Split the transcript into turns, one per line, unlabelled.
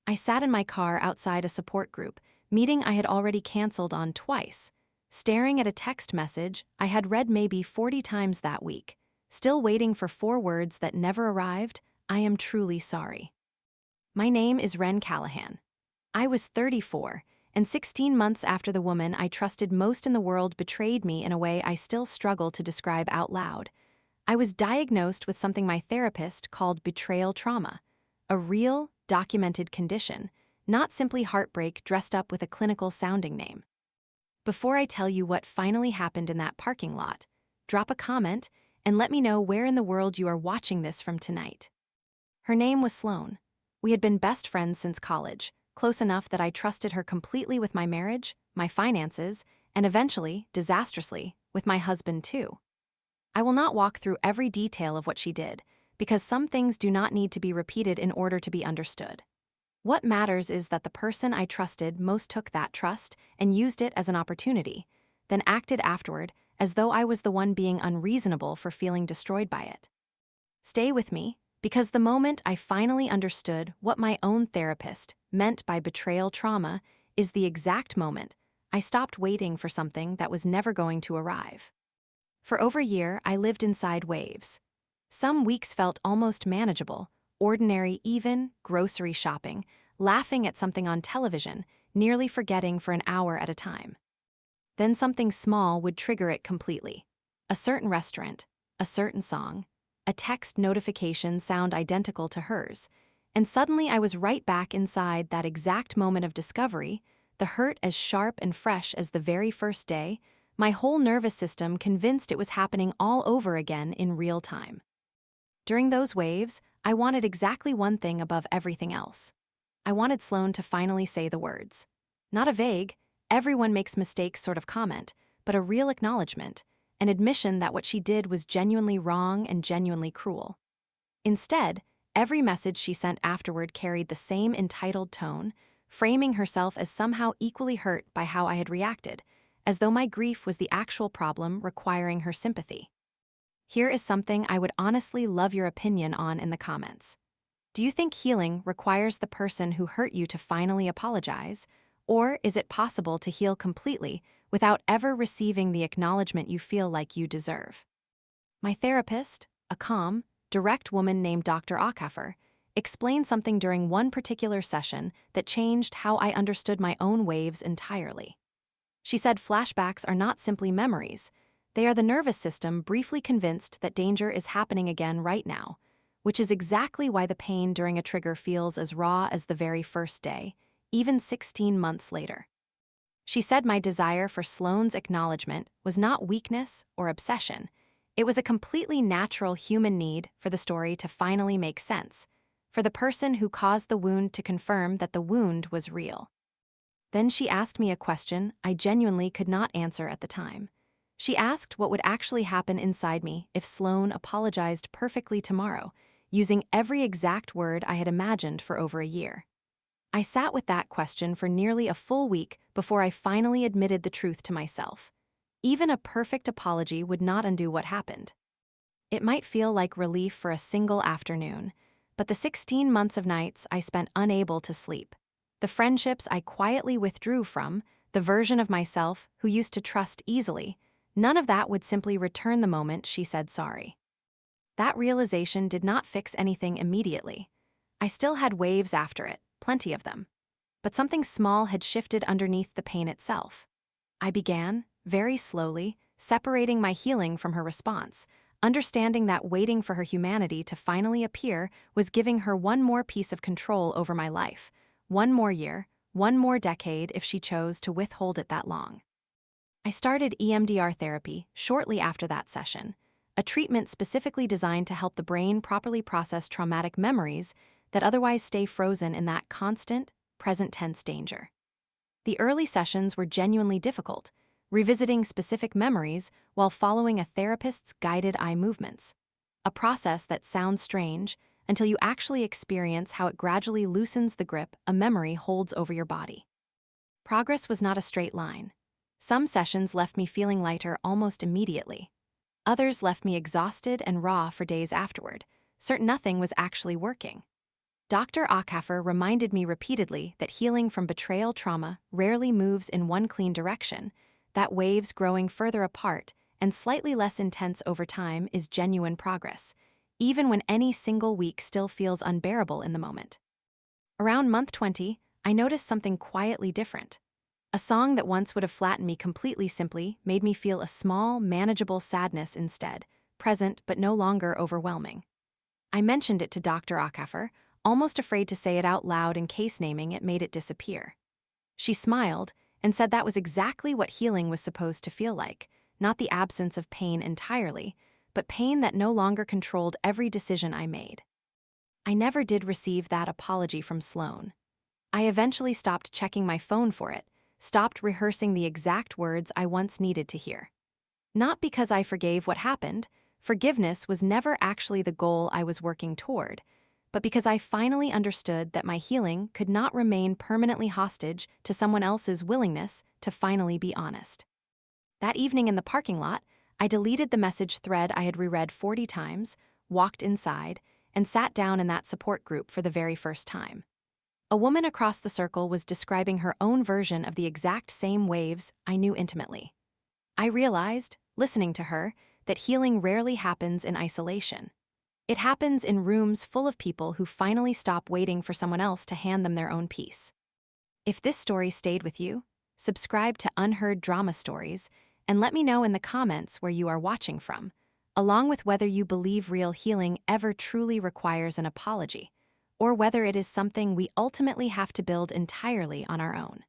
I sat in my car outside a support group, meeting I had already canceled on twice, staring at a text message I had read maybe 40 times that week, still waiting for 4 words that never arrived. I am truly sorry. My name is Wren Callahan. I was 34, and 16 months after the woman I trusted most in the world betrayed me in a way I still struggle to describe out loud. I was diagnosed with something my therapist called betrayal trauma, a real, documented condition, not simply heartbreak dressed up with a clinical sounding name. Before I tell you what finally happened in that parking lot, drop a comment and let me know where in the world you are watching this from tonight. Her name was Sloane. We had been best friends since college, close enough that I trusted her completely with my marriage, my finances, and eventually, disastrously, with my husband too. I will not walk through every detail of what she did, because some things do not need to be repeated in order to be understood. What matters is that the person I trusted most took that trust and used it as an opportunity, then acted afterward as though I was the one being unreasonable for feeling destroyed by it. Stay with me, because the moment I finally understood what my own therapist meant by betrayal trauma is the exact moment I stopped waiting for something that was never going to arrive. For over a year, I lived inside waves. Some weeks felt almost manageable, ordinary, even grocery shopping, laughing at something on television, nearly forgetting for an hour at a time. Then something small would trigger it completely. A certain restaurant, a certain song, a text notification sound identical to hers, and suddenly I was right back inside that exact moment of discovery, the hurt as sharp and fresh as the very first day, my whole nervous system convinced it was happening all over again in real time. During those waves, I wanted exactly one thing above everything else. I wanted Sloane to finally say the words. Not a vague, everyone makes mistakes sort of comment, but a real acknowledgement, an admission that what she did was genuinely wrong and genuinely cruel. Instead, every message she sent afterward carried the same entitled tone, framing herself as somehow equally hurt by how I had reacted, as though my grief was the actual problem requiring her sympathy. Here is something I would honestly love your opinion on in the comments. Do you think healing requires the person who hurt you to finally apologize, or is it possible to heal completely without ever receiving the acknowledgement you feel like you deserve? My therapist, a calm, direct woman named Dr. Ackafer, explained something during one particular session that changed how I understood my own waves entirely. She said flashbacks are not simply memories. They are the nervous system briefly convinced that danger is happening again right now, which is exactly why the pain during a trigger feels as raw as the very first day, even 16 months later. She said my desire for Sloane's acknowledgement was not weakness or obsession. It was a completely natural human need for the story to finally make sense, for the person who caused the wound to confirm that the wound was real. Then she asked me a question I genuinely could not answer at the time. She asked what would actually happen inside me if Sloane apologized perfectly tomorrow, using every exact word I had imagined for over a year. I sat with that question for nearly a full week before I finally admitted the truth to myself. Even a perfect apology would not undo what happened. It might feel like relief for a single afternoon, but the 16 months of nights I spent unable to sleep, the friendships I quietly withdrew from, the version of myself who used to trust easily, none of that would simply return the moment she said sorry. That realization did not fix anything immediately. I still had waves after it, plenty of them. But something small had shifted underneath the pain itself. I began, very slowly, separating my healing from her response, understanding that waiting for her humanity to finally appear was giving her one more piece of control over my life, one more year, one more decade if she chose to withhold it that long. I started EMDR therapy shortly after that session, a treatment specifically designed to help the brain properly process traumatic memories that otherwise stay frozen in that constant, present-tense danger. The early sessions were genuinely difficult, revisiting specific memories while following a therapist's guided eye movements, a process that sounds strange until you actually experience how it gradually loosens the grip a memory holds over your body. Progress was not a straight line. Some sessions left me feeling lighter almost immediately. Others left me exhausted and raw for days afterward, certain nothing was actually working. Dr. Ackhaffer reminded me repeatedly that healing from betrayal trauma rarely moves in one clean direction, that waves growing further apart and slightly less intense over time is genuine progress, even when any single week still feels unbearable in the moment. Around month 20, I noticed something quietly different. A song that once would have flattened me completely simply made me feel a small, manageable sadness instead, present but no longer overwhelming. I mentioned it to Dr. Ackhaffer, almost afraid to say it out loud in case naming it made it disappear. She smiled and said that was exactly what healing was supposed to feel like, not the absence of pain entirely, but pain that no longer controlled every decision I made. I never did receive that apology from Sloan. I eventually stopped checking my phone for it, stopped rehearsing the exact words I once needed to hear. Not because I forgave what happened, forgiveness was never actually the goal I was working toward, but because I finally understood that my healing could not remain permanently hostage to someone else's willingness to finally be honest. That evening in the parking lot, I deleted the message thread I had reread 40 times, walked inside, and sat down in that support group for the very first time. A woman across the circle was describing her own version of the exact same waves I knew intimately. I realized, listening to her, that healing rarely happens in isolation. It happens in rooms full of people who finally stop waiting for someone else to hand them their own piece. If this story stayed with you, subscribe to Unheard Drama Stories and let me know in the comments where you are watching from, along with whether you believe real healing ever truly requires an apology, or whether it is something we ultimately have to build entirely on our own.